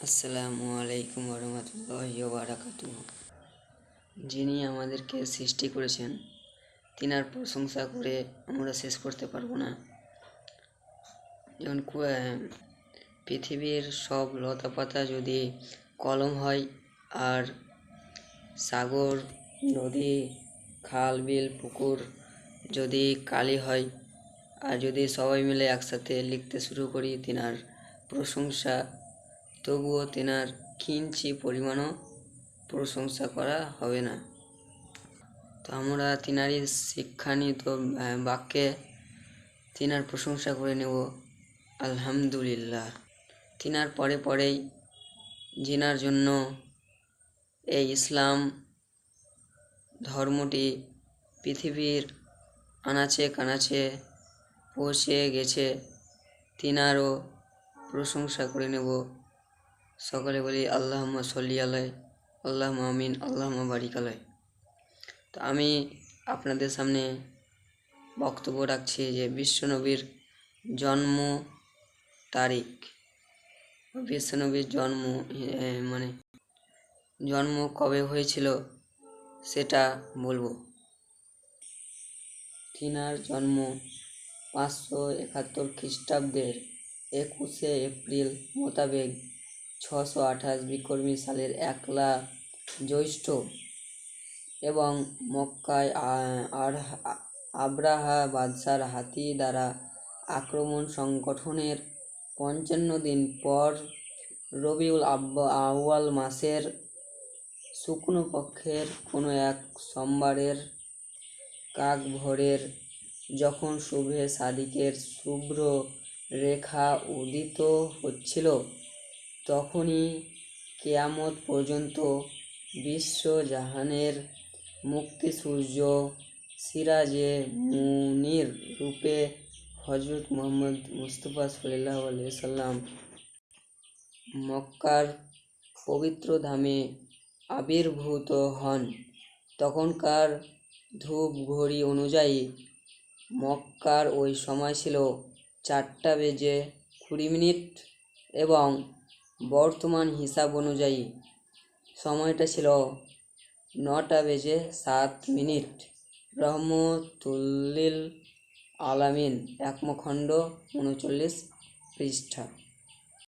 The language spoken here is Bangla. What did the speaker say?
আসসালামু আলাইকুম ওরহমতুল্লাহি ওয়াবারাকাতুহু। যিনি আমাদেরকে সৃষ্টি করেছেন তিনার প্রশংসা করে আমরা শেষ করতে পারবো না। যেমন পৃথিবীর সব লতাপাতা যদি কলম হয়, আর সাগর, নদী, খাল, বিল, পুকুর যদি কালি হয়, আর যদি সবাই মিলে একসাথে লিখতে শুরু করি তিনার প্রশংসা, তবুও তেনার কিঞ্চি পরিমাণও প্রশংসা করা হবে না। তো আমরা তিনারই শিক্ষানিত বাক্যে তিনার প্রশংসা করে নেব আলহামদুলিল্লাহ। তিনার পরেই যিনার জন্য এই ইসলাম ধর্মটি পৃথিবীর আনাচে কানাচে পৌঁছে গেছে, তিনারও প্রশংসা করে নেব। সকলে বলি আল্লাহুম্মা সল্লি আলাই, আল্লাহুম্মা আমিন, আল্লাহুম্মা বারিক আলাই। তো আমি আপনাদের সামনে বক্তব্য রাখছি যে বিশ্বনবীর জন্ম তারিখ, বিশ্বনবীর জন্ম কবে হয়েছিল সেটা বলবো। তিনার জন্ম 571 খ্রিস্টাব্দের 21শে এপ্রিল মোতাবেক 628 বিক্রমী সালের 1লা জ্যৈষ্ঠ এবং মক্কায় আব্রাহা বাদশার হাতি দ্বারা আক্রমণ সংগঠনের 55 দিন পর রবিউল আউয়াল মাসের শুকনো পক্ষের কোনো এক সোমবারের কাকভোরের যখন শুভে সাদিকের শুভ্র রেখা উদিত হচ্ছিল, তখনই কিয়ামত পর্যন্ত বিশ্বজাহানের মুক্তি সূর্য সিরাজে মুনির রূপে হজরত মুহাম্মদ মুস্তাফা সাল্লাল্লাহু আলাইহি ওয়াসাল্লাম মক্কার পবিত্র ধামে আবির্ভূত হন। তখনকার ধূপ ঘড়ি অনুযায়ী মক্কার ওই সময় ছিল 4:20 এবং বর্তমান হিসাব অনুযায়ী সময়টা ছিল 9:07। রহমতুল্লিল আলামিন, 1 খণ্ড 39 পৃষ্ঠা।